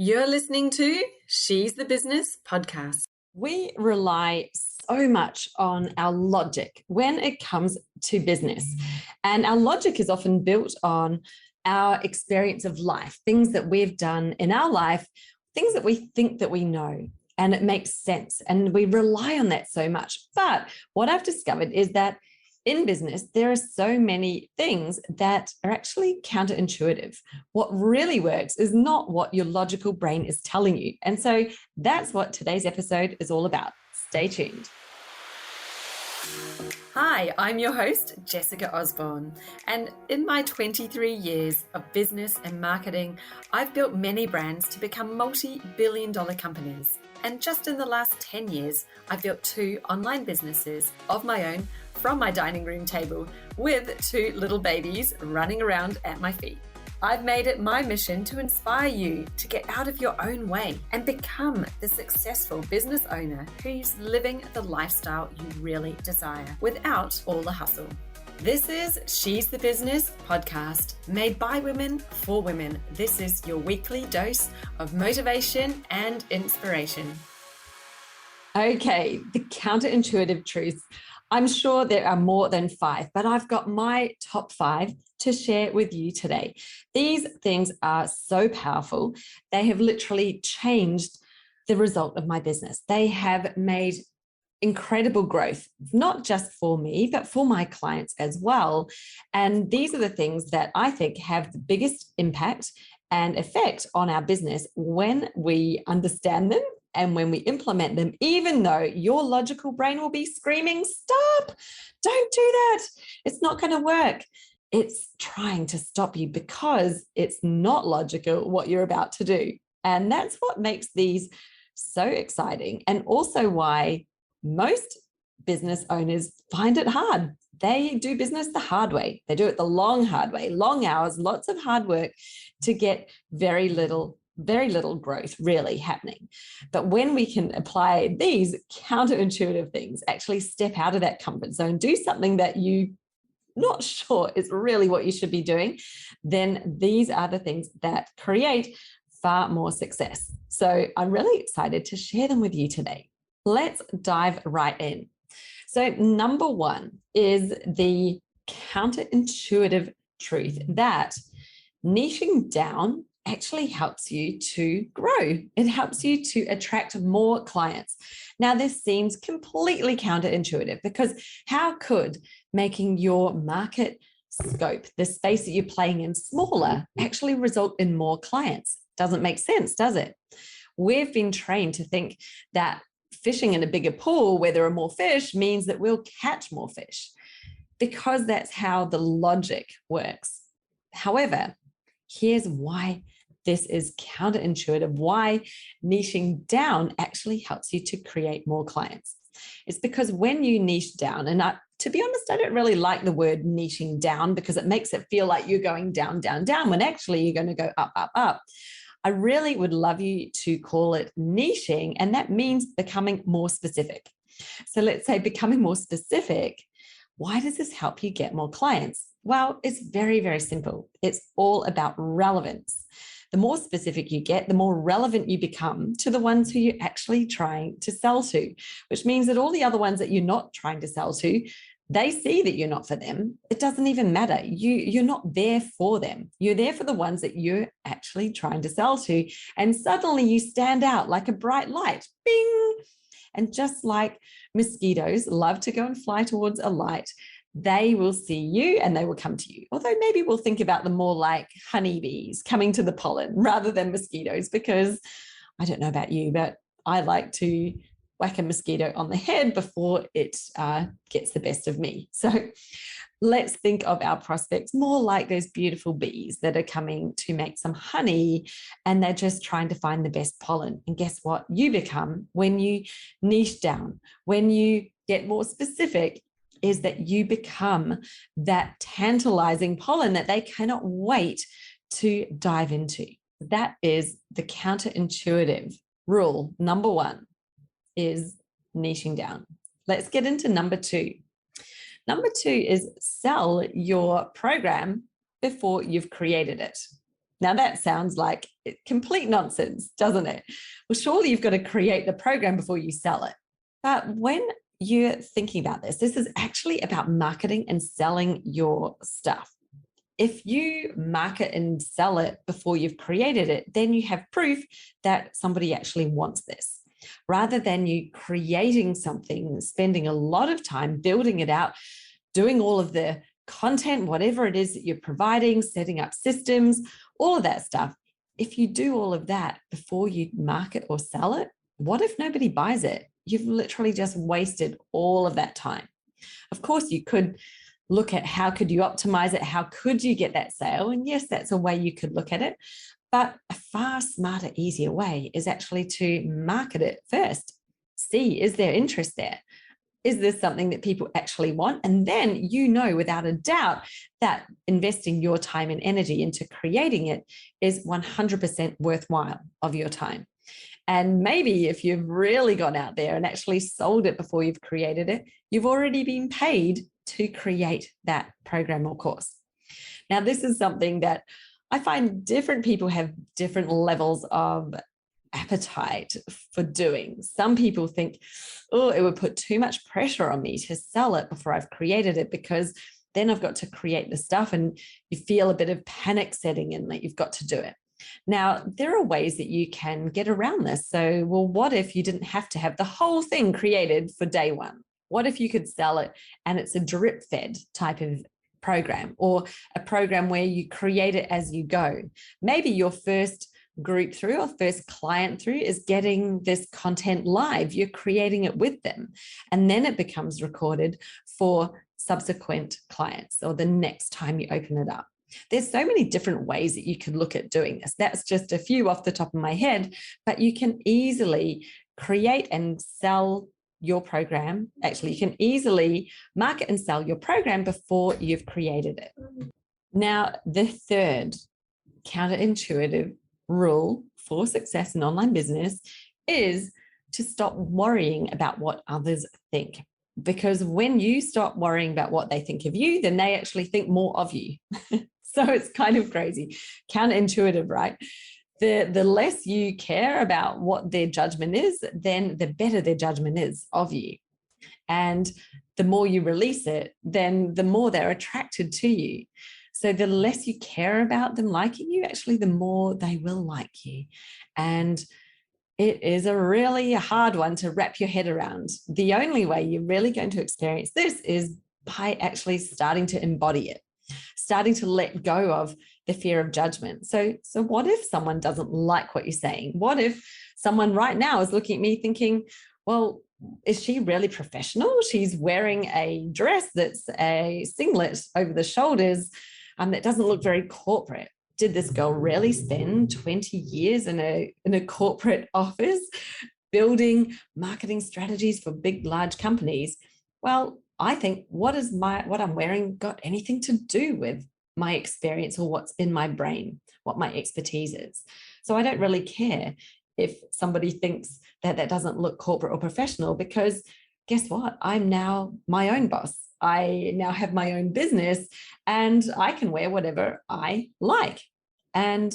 You're listening to She's the Business podcast. We rely so much on our logic when it comes to business. And our logic is often built on our experience of life, things that we've done in our life, things that we think that we know, and it makes sense. And we rely on that so much. But what I've discovered is that in business, there are so many things that are actually counterintuitive. What really works is not what your logical brain is telling you. And so that's what today's episode is all about. Stay tuned. Hi, I'm your host, Jessica Osborne. And in my 23 years of business and marketing, I've built many brands to become multi-billion-dollar companies. And just in the last 10 years, I've built 2 online businesses of my own from my dining room table with 2 little babies running around at my feet. I've made it my mission to inspire you to get out of your own way and become the successful business owner who's living the lifestyle you really desire without all the hustle. This is She's the Business podcast, made by women for women. This is your weekly dose of motivation and inspiration. Okay, the counterintuitive truths. I'm sure there are more than 5, but I've got my top 5 to share with you today. These things are so powerful. They have literally changed the result of my business. They have made incredible growth, not just for me, but for my clients as well. And these are the things that I think have the biggest impact and effect on our business when we understand them and when we implement them, even though your logical brain will be screaming, stop, don't do that. It's not going to work. It's trying to stop you because it's not logical what you're about to do. And that's what makes these so exciting, and also why most business owners find it hard. They do business the hard way. They do it the long, hard way, long hours, lots of hard work to get very little growth really happening. But when we can apply these counterintuitive things, actually step out of that comfort zone, do something that you're not sure is really what you should be doing, then these are the things that create far more success. So I'm really excited to share them with you today. Let's dive right in. So number 1 is the counterintuitive truth that niching down actually helps you to grow. It helps you to attract more clients. Now, this seems completely counterintuitive because how could making your market scope, the space that you're playing in, smaller, actually result in more clients? Doesn't make sense, does it? We've been trained to think that fishing in a bigger pool where there are more fish means that we'll catch more fish because that's how the logic works. However, here's why this is counterintuitive, why niching down actually helps you to create more clients. It's because when you niche down, and to be honest, I don't really like the word niching down because it makes it feel like you're going down, down, down, when actually you're going to go up, up, up. I really would love you to call it niching, and that means becoming more specific. So let's say becoming more specific. Why does this help you get more clients? Well, it's very, very simple. It's all about relevance. The more specific you get, the more relevant you become to the ones who you're actually trying to sell to, which means that all the other ones that you're not trying to sell to, they see that you're not for them. It doesn't even matter. You're not there for them. You're there for the ones that you're actually trying to sell to. And suddenly you stand out like a bright light. Bing! And just like mosquitoes love to go and fly towards a light, they will see you and they will come to you. Although maybe we'll think about them more like honeybees coming to the pollen rather than mosquitoes, because I don't know about you, but I like to whack a mosquito on the head before it gets the best of me. So let's think of our prospects more like those beautiful bees that are coming to make some honey, and they're just trying to find the best pollen. And guess what you become when you niche down, when you get more specific, is that you become that tantalizing pollen that they cannot wait to dive into. That is the counterintuitive rule. Number 1 is niching down. Let's get into number 2. Number 2 is sell your program before you've created it. Now that sounds like complete nonsense, doesn't it? Well, surely you've got to create the program before you sell it. But when you're thinking about this is actually about marketing and selling your stuff. If you market and sell it before you've created it, then you have proof that somebody actually wants this. Rather than you creating something, spending a lot of time building it out, doing all of the content, whatever it is that you're providing, setting up systems, all of that stuff. If you do all of that before you market or sell it, what if nobody buys it? You've literally just wasted all of that time. Of course, you could look at how could you optimize it? How could you get that sale? And yes, that's a way you could look at it. But a far smarter, easier way is actually to market it first. See, is there interest there? Is this something that people actually want? And then you know without a doubt that investing your time and energy into creating it is 100% worthwhile of your time. And maybe if you've really gone out there and actually sold it before you've created it, you've already been paid to create that program or course. Now, this is something that I find different people have different levels of appetite for doing. Some people think, oh, it would put too much pressure on me to sell it before I've created it, because then I've got to create the stuff and you feel a bit of panic setting in that you've got to do it. Now, there are ways that you can get around this. So, well, what if you didn't have to have the whole thing created for day one? What if you could sell it and it's a drip fed type of program, or a program where you create it as you go? Maybe your first group through or first client through is getting this content live. You're creating it with them, and then it becomes recorded for subsequent clients or the next time you open it up. There's so many different ways that you could look at doing this. That's just a few off the top of my head, but you can easily create and sell your program. Actually, you can easily market and sell your program before you've created it. Now, the third counterintuitive rule for success in online business is to stop worrying about what others think. Because when you stop worrying about what they think of you, then they actually think more of you. So it's kind of crazy, counterintuitive, right? The less you care about what their judgment is, then the better their judgment is of you. And the more you release it, then the more they're attracted to you. So the less you care about them liking you, actually, the more they will like you. And it is a really hard one to wrap your head around. The only way you're really going to experience this is by actually starting to embody it, starting to let go of the fear of judgment. So what if someone doesn't like what you're saying? What if someone right now is looking at me thinking, well, is she really professional? She's wearing a dress that's a singlet over the shoulders that doesn't look very corporate. Did this girl really spend 20 years in a corporate office building marketing strategies for big, large companies? Well, I think, what I'm wearing got anything to do with my experience or what's in my brain, what my expertise is? So I don't really care if somebody thinks that doesn't look corporate or professional, because guess what? I'm now my own boss. I now have my own business and I can wear whatever I like. And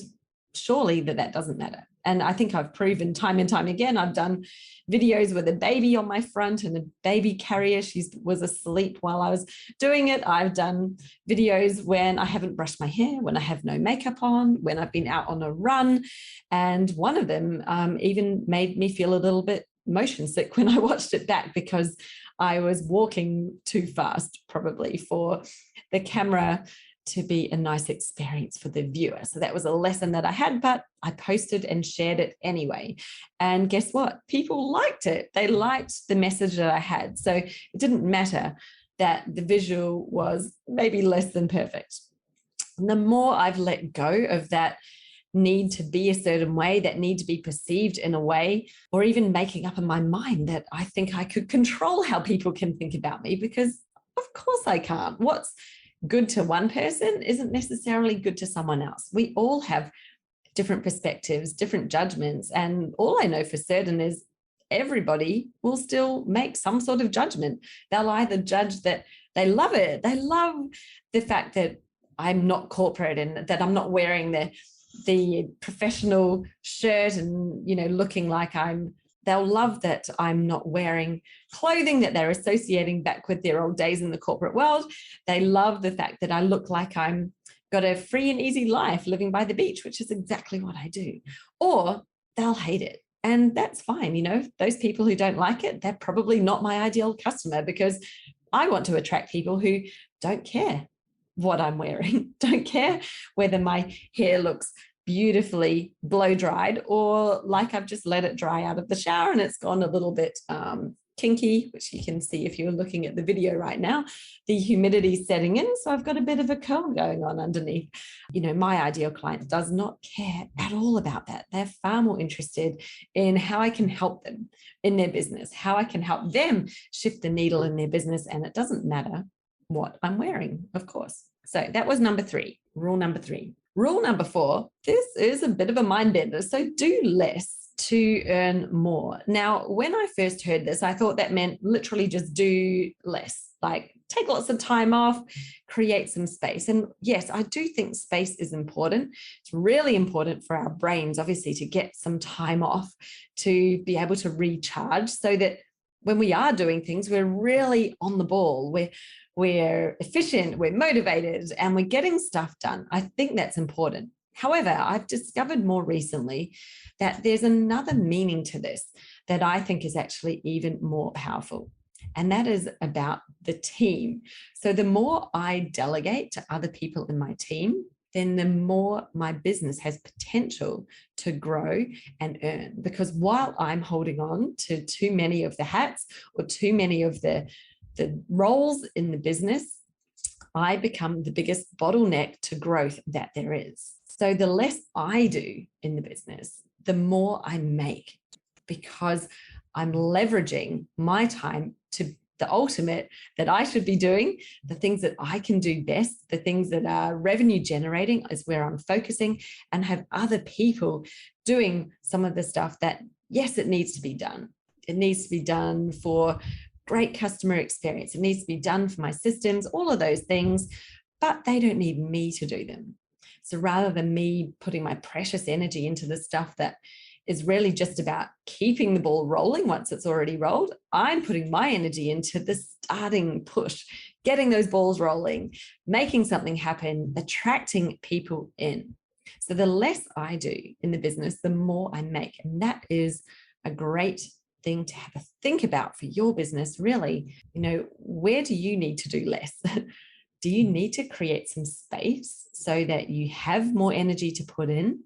surely that doesn't matter. And I think I've proven time and time again. I've done videos with a baby on my front and a baby carrier. She was asleep while I was doing it. I've done videos when I haven't brushed my hair, when I have no makeup on, when I've been out on a run. And one of them even made me feel a little bit motion sick when I watched it back, because I was walking too fast, probably, for the camera to be a nice experience for the viewer. So that was a lesson that I had, but I posted and shared it anyway. And guess what? People liked it. They liked the message that I had. So it didn't matter that the visual was maybe less than perfect. And the more I've let go of that need to be a certain way, that need to be perceived in a way, or even making up in my mind that I think I could control how people can think about me, because of course I can't. What's good to one person isn't necessarily good to someone else. We all have different perspectives, different judgments. And all I know for certain is everybody will still make some sort of judgment. They'll either judge that they love it. They love the fact that I'm not corporate and that I'm not wearing the the professional shirt and, looking like they'll love that I'm not wearing clothing that they're associating back with their old days in the corporate world. They love the fact that I look like I'm got a free and easy life living by the beach, which is exactly what I do. Or they'll hate it. And that's fine. Those people who don't like it, they're probably not my ideal customer, because I want to attract people who don't care what I'm wearing, don't care whether my hair looks beautifully blow dried or like I've just let it dry out of the shower and it's gone a little bit kinky, which you can see if you're looking at the video right now. The humidity setting in, so I've got a bit of a curl going on underneath. My ideal client does not care at all about that. They're far more interested in how I can help them in their business, how I can help them shift the needle in their business, and it doesn't matter what I'm wearing, of course. So that was number 3, rule number 3. Rule number 4, this is a bit of a mind bender. So do less to earn more. Now, when I first heard this, I thought that meant literally just do less, like take lots of time off, create some space. And yes, I do think space is important. It's really important for our brains, obviously, to get some time off to be able to recharge so that when we are doing things, we're really on the ball. We're efficient, we're motivated, and we're getting stuff done. I think that's important. However, I've discovered more recently that there's another meaning to this that I think is actually even more powerful. And that is about the team. So the more I delegate to other people in my team, then the more my business has potential to grow and earn. Because while I'm holding on to too many of the hats or too many of the roles in the business, I become the biggest bottleneck to growth that there is. So the less I do in the business, the more I make, because I'm leveraging my time to the ultimate that I should be doing. The things that I can do best, the things that are revenue generating is where I'm focusing, and have other people doing some of the stuff that, yes, it needs to be done. It needs to be done for great customer experience. It needs to be done for my systems, all of those things, but they don't need me to do them. So rather than me putting my precious energy into the stuff that is really just about keeping the ball rolling once it's already rolled, I'm putting my energy into the starting push, getting those balls rolling, making something happen, attracting people in. So the less I do in the business, the more I make. And that is a great thing to have a think about for your business, really. Where do you need to do less? Do you need to create some space so that you have more energy to put in?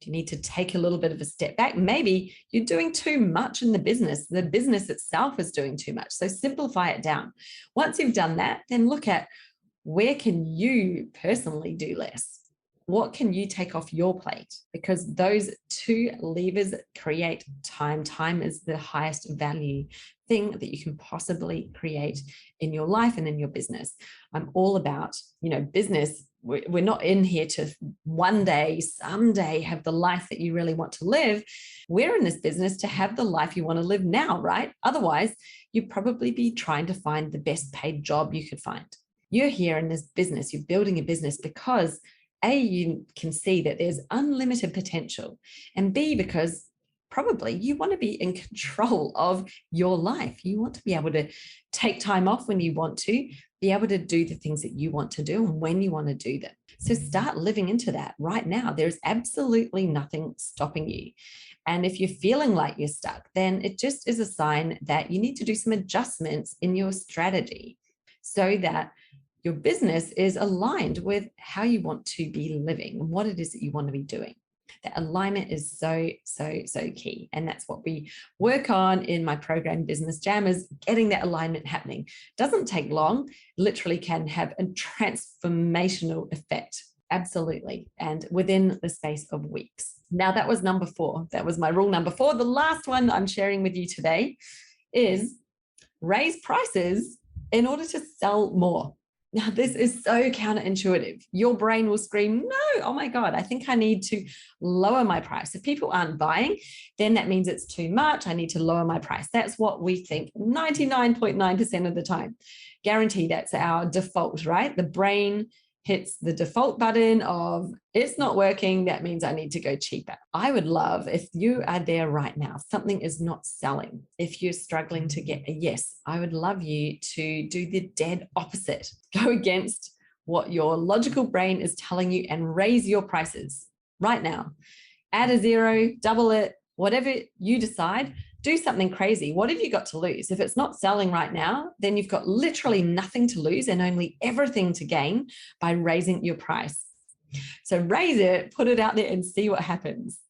Do you need to take a little bit of a step back? Maybe you're doing too much in the business. The business itself is doing too much. So simplify it down. Once you've done that, then look at where can you personally do less? What can you take off your plate? Because those two levers create time. Time is the highest value thing that you can possibly create in your life and in your business. I'm all about, business. We're not in here to one day, someday have the life that you really want to live. We're in this business to have the life you want to live now, right? Otherwise, you'd probably be trying to find the best paid job you could find. You're here in this business, you're building a business because A, you can see that there's unlimited potential, and B, because probably you want to be in control of your life. You want to be able to take time off when you want to, be able to do the things that you want to do and when you want to do them. So start living into that right now. There's absolutely nothing stopping you. And if you're feeling like you're stuck, then it just is a sign that you need to do some adjustments in your strategy so that your business is aligned with how you want to be living and what it is that you want to be doing. That alignment is so key. And that's what we work on in my program, Business Jam, is getting that alignment happening. Doesn't take long, literally can have a transformational effect. Absolutely. And within the space of weeks. Now, that was number 4. That was my rule number 4. The last one I'm sharing with you today is raise prices in order to sell more. Now, this is so counterintuitive. Your brain will scream, no, oh my God, I think I need to lower my price. If people aren't buying, then that means it's too much. I need to lower my price. That's what we think 99.9% of the time. Guarantee that's our default, right? The brain hits the default button of it's not working, that means I need to go cheaper. I would love if you are there right now, something is not selling. If you're struggling to get a yes, I would love you to do the dead opposite. Go against what your logical brain is telling you and raise your prices right now. Add a zero, double it, whatever you decide. Do something crazy. What have you got to lose? If it's not selling right now, then you've got literally nothing to lose and only everything to gain by raising your price. So raise it, put it out there and see what happens.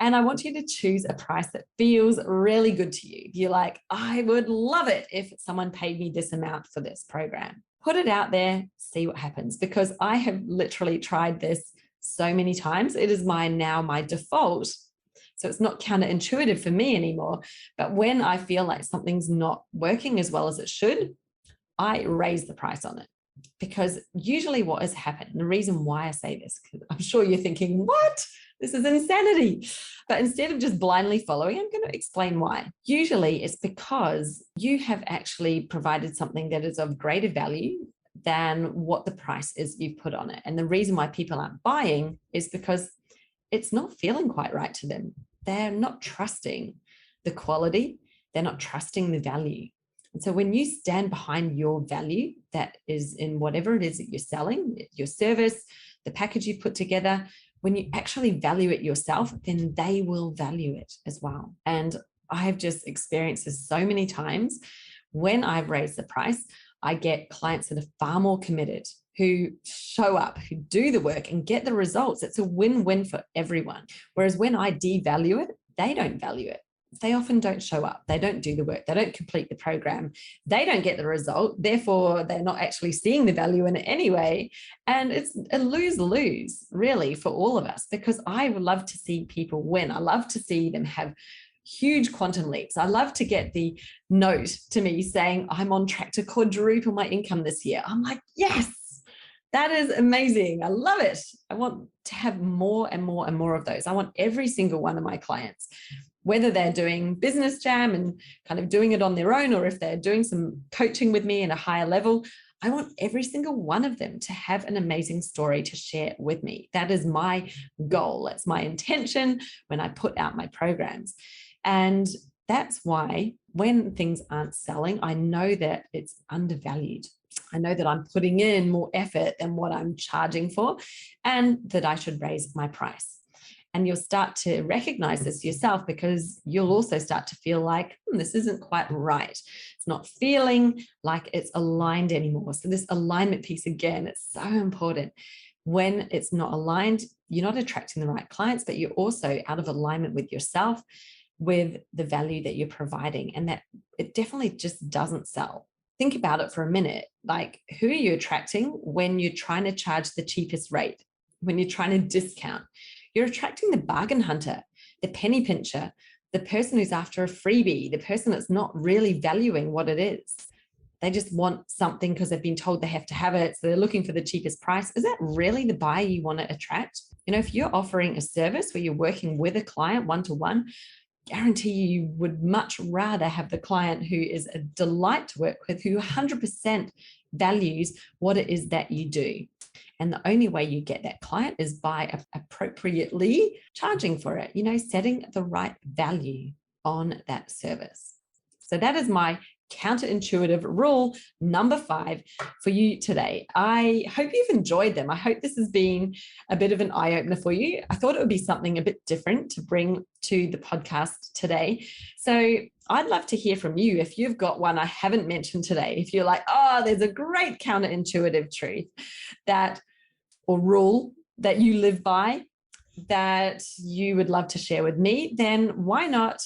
And I want you to choose a price that feels really good to you. You're like, I would love it if someone paid me this amount for this program. Put it out there, see what happens, because I have literally tried this so many times. It is my default. So it's not counterintuitive for me anymore. But when I feel like something's not working as well as it should, I raise the price on it. Because usually what has happened, and the reason why I say this, because I'm sure you're thinking, what? This is insanity. But instead of just blindly following, I'm going to explain why. Usually it's because you have actually provided something that is of greater value than what the price is you've put on it. And the reason why people aren't buying is because it's not feeling quite right to them. They're not trusting the quality. They're not trusting the value. And so when you stand behind your value that is in whatever it is that you're selling, your service, the package you put together, when you actually value it yourself, then they will value it as well. And I've just experienced this so many times. When I've raised the price, I get clients that are far more committed, who show up, who do the work and get the results. It's a win-win for everyone. Whereas when I devalue it, they don't value it. They often don't show up. They don't do the work. They don't complete the program. They don't get the result. Therefore, they're not actually seeing the value in it anyway. And it's a lose-lose, really, for all of us, because I would love to see people win. I love to see them have huge quantum leaps. I love to get the note to me saying, I'm on track to quadruple my income this year. I'm like, yes, that is amazing. I love it. I want to have more and more and more of those. I want every single one of my clients, whether they're doing Business Jam and kind of doing it on their own, or if they're doing some coaching with me at a higher level, I want every single one of them to have an amazing story to share with me. That is my goal. That's my intention when I put out my programs. And that's why when things aren't selling, I know that it's undervalued. I know that I'm putting in more effort than what I'm charging for, and that I should raise my price. And you'll start to recognize this yourself, because you'll also start to feel like, this isn't quite right. It's not feeling like it's aligned anymore. So this alignment piece, again, it's so important. When it's not aligned, you're not attracting the right clients, but you're also out of alignment with yourself, with the value that you're providing, and that it definitely just doesn't sell. Think about it for a minute. Like, who are you attracting when you're trying to charge the cheapest rate, when you're trying to discount? You're attracting the bargain hunter, the penny pincher, the person who's after a freebie, the person that's not really valuing what it is. They just want something because they've been told they have to have it. So they're looking for the cheapest price. Is that really the buyer you want to attract? You know, if you're offering a service where you're working with a client one-to-one, guarantee you would much rather have the client who is a delight to work with, who 100% values what it is that you do. And the only way you get that client is by appropriately charging for it, you know, setting the right value on that service. So that is my counterintuitive rule number 5 for you today. I hope you've enjoyed them. I hope this has been a bit of an eye-opener for you. I thought it would be something a bit different to bring to the podcast today. So I'd love to hear from you if you've got one I haven't mentioned today. If you're like, oh, there's a great counterintuitive truth that, or rule that you live by that you would love to share with me, then why not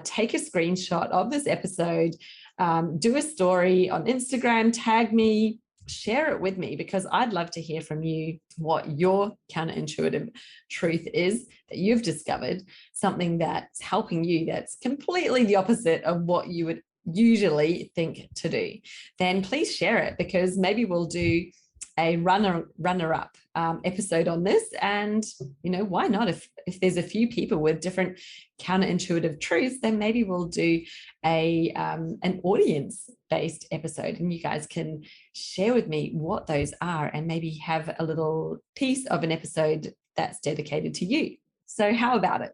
take a screenshot of this episode, do a story on Instagram, tag me, share it with me, because I'd love to hear from you what your counterintuitive truth is that you've discovered, something that's helping you that's completely the opposite of what you would usually think to do. Then please share it, because maybe we'll do a runner-up episode on this. And, why not? If there's a few people with different counterintuitive truths, then maybe we'll do an audience-based episode, and you guys can share with me what those are and maybe have a little piece of an episode that's dedicated to you. So how about it?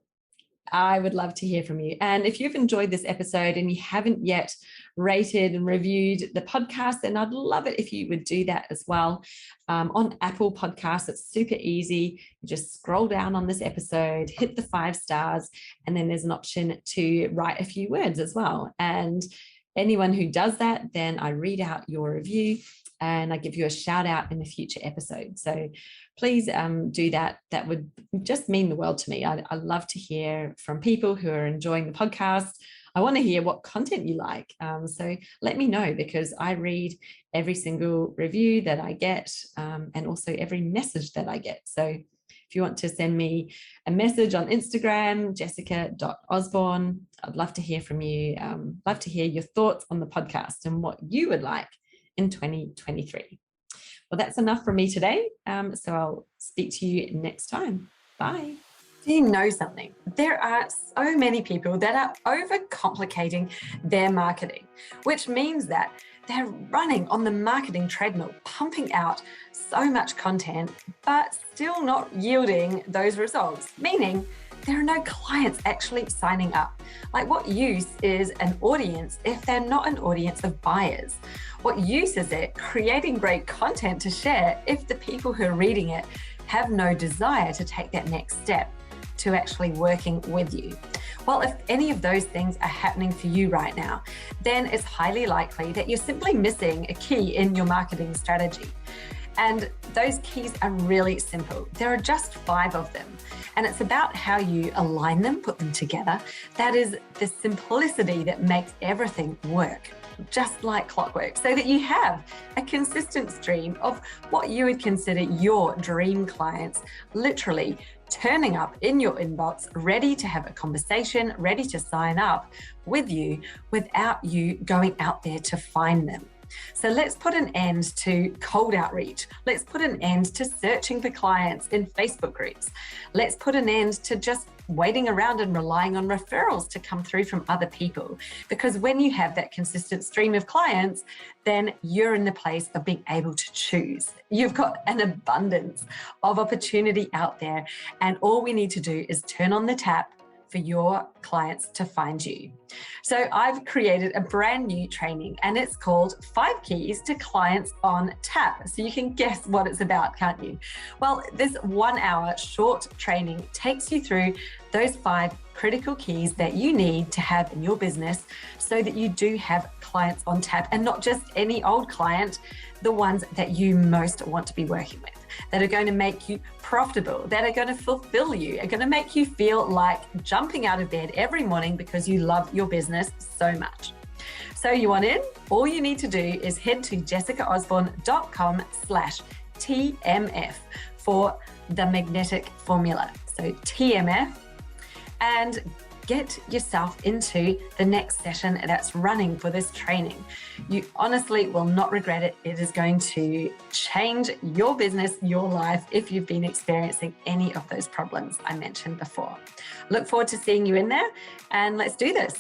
I would love to hear from you. And if you've enjoyed this episode and you haven't yet rated and reviewed the podcast, then I'd love it if you would do that as well. On Apple Podcasts, it's super easy. You just scroll down on this episode, hit the 5 stars, and then there's an option to write a few words as well. And anyone who does that, then I read out your review and I give you a shout out in a future episode. So please do that. That would just mean the world to me. I love to hear from people who are enjoying the podcast. I want to hear what content you like. So let me know, because I read every single review that I get and also every message that I get. So if you want to send me a message on Instagram, jessica.osborne, I'd love to hear from you. Love to hear your thoughts on the podcast and what you would like in 2023. Well, that's enough from me today. So I'll speak to you next time. Bye. Do you know something? There are so many people that are overcomplicating their marketing, which means that they're running on the marketing treadmill, pumping out so much content, but still not yielding those results, meaning there are no clients actually signing up. Like, what use is an audience if they're not an audience of buyers? What use is it creating great content to share if the people who are reading it have no desire to take that next step to actually working with you? Well, if any of those things are happening for you right now, then it's highly likely that you're simply missing a key in your marketing strategy. And those keys are really simple. There are just 5 of them. And it's about how you align them, put them together. That is the simplicity that makes everything work, just like clockwork, so that you have a consistent stream of what you would consider your dream clients, literally turning up in your inbox, ready to have a conversation, ready to sign up with you without you going out there to find them. So let's put an end to cold outreach. Let's put an end to searching for clients in Facebook groups. Let's put an end to just waiting around and relying on referrals to come through from other people. Because when you have that consistent stream of clients, then you're in the place of being able to choose. You've got an abundance of opportunity out there, and all we need to do is turn on the tap for your clients to find you. So I've created a brand new training, and it's called 5 Keys to Clients on Tap. So you can guess what it's about, can't you? Well, this 1-hour short training takes you through those 5 critical keys that you need to have in your business so that you do have clients on tap, and not just any old client, the ones that you most want to be working with, that are going to make you profitable, that are going to fulfill you, are going to make you feel like jumping out of bed every morning because you love your business so much. So you want in? All you need to do is head to jessicaosborne.com/TMF for the magnetic formula. So TMF, and get yourself into the next session that's running for this training. You honestly will not regret it. It is going to change your business, your life, if you've been experiencing any of those problems I mentioned before. Look forward to seeing you in there, and let's do this.